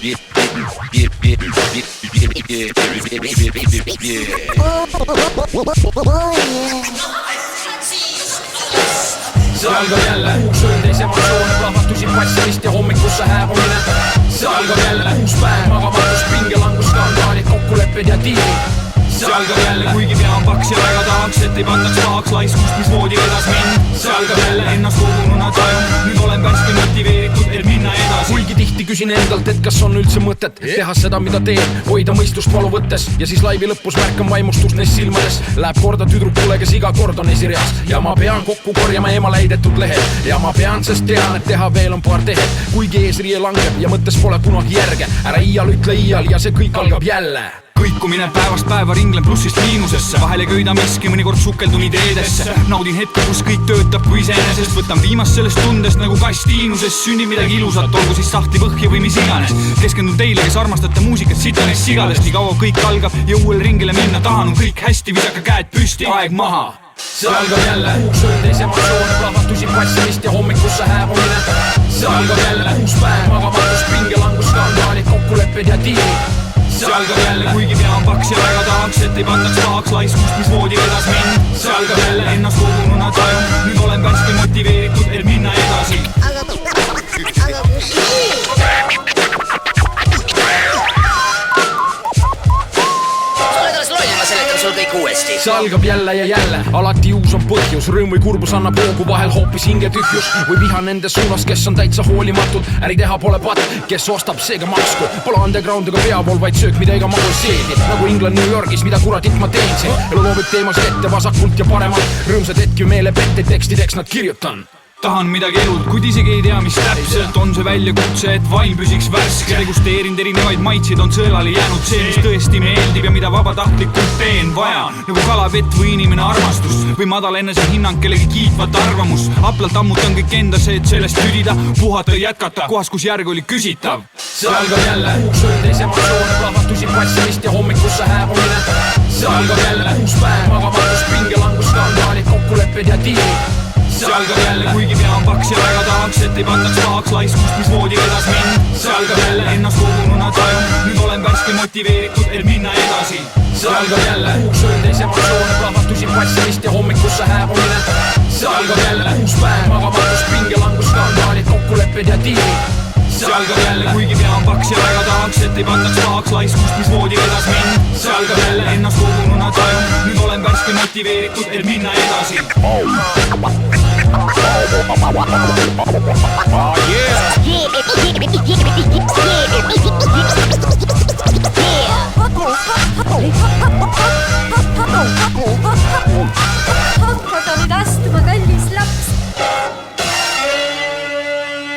See algab jälle uus öö, teise emotsioone, plahvatusi, passimist ja hommikusse hääbumine. See algab jälle uus päev, magamatus, pingelangus, skandaalid, kokkulepped ja diilid. See algab jälle, kuigi pea on paks ja väga tahaks, et ei pandaks pahaks laiskust, mismoodi vedas mind. See algab jälle ennast kogununa tajun, nüüd olen värske motiveeritud, et minna edasi. Kuigi tihti küsin endalt, et kas on üldse mõtet teha seda, mida teen, hoida mõistust valu võttes. Ja siis laivi lõpus märkan vaimustust neist silmades. Läheb korda tüdrukule, kes iga kord on esireas. Ja ma pean kokku korjama ema läidetud lehed. Ja ma pean, sest tean, et teha veel on paar tehet. Kuigi eesriie langeb ja mõttes pole kunagi järge. Ära iial ütle iial ja see kõik algab jälle. Kõikumine päevast päeva ringlen plussist miinusesse. Vahel ei köida miski, mõnikord sukeldun ideedesse. Naudin hetke, kus kõik töötab kui iseenesest. Võtan viimast sellest tundest nagu kastiinuses. Sünnib midagi ilusat, olgu siis sahtli põhja või mis iganes. Keskendun teile, kes armastate muusikat sitanist sigadest. Nii kaua kõik algab ja uuel ringile minna tahan. On kõik hästi, visaka käed püsti, aeg maha. See algab jälle uus öö, teise emotsioone, plahvatusi, passimist ja hommikusse hääbumine. See algab jälle uus päev, magamatus, pingelangus, skandaalid, kokkulepped ja diilid. See algab jälle, kuigi pea on paks ja väga tahaks, et ei pandaks pahaks laiskust, mismoodi vedas mind. See algab jälle ennast kogununa tajun, nüüd olen värske motiveeritud, et minna edasi. See algab jälle ja jälle, alati uus on põhjus. Rõõm või kurbus annab hoogu, vahel hoopis hinge tühjus. Või viha nende suunas, kes on täitsa hoolimatud. Äri teha pole patt, kes ostab, seega maksku. Pole undergroundiga peavool, vaid söök, mida iga magu seedi. Nagu England New Yorgis, mida kuratit ma teen siin. Elu loobib teemasid ette vasakult ja paremalt. Rõõmsad hetki meele pette, tekstideks nad kirjutan. Tahan midagi elult, kuid isegi ei tea, mis täpselt on see väljakutse, et vaim püsiks värske. Degusteerinud erinevaid maitseid, on sõelale jäänud see, mis tõesti meeldib ja mida vabatahtlikult teen. Vaja nagu kalavett või inimene armastus või madal enese hinnang kellegi kiitvat arvamust. Aplalt ammutan kõik endasse, et sellest tüdida, puhata ja jätkata kohas, kus järg oli küsitav. See algab jälle uus öö, teise emotsioone, plahvatusi, passimist ja hommikusse hääbumine. See algab jälle uus päev, magamatus, pingelangus, skandaalid, kokkulepped ja diilid. See algab jälle, kuigi pea on paks ja väga tahaks, et ei pandaks pahaks laiskust, mismoodi vedas mind. See algab jälle ennast kogununa tajun, nüüd olen värske motiveeritud, et minna edasi. See algab jälle uus öö, teise emotsioone, plahvatusi, passimist ja hommikusse hääbumine. See algab jälle uus päev, magamatus, pingelangus, skandaalid, kokkulepped ja diilid. See algab jälle, kuigi pea on paks ja väga tahaks, et ei pandaks pahaks laiskust, mismoodi vedas mind. See algab jälle ennast kogununa tajun, nüüd olen värske motiveeritud, et minna edasi. Oh yeah! Hakkad nüüd astuma, kallis laps.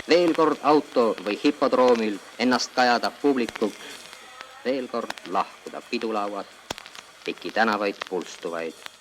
Veel kord auto või hipodroomil ennast kajada publikuks. Veel kord lahkuda pidulauad, pikki tänavaid pulstuvaid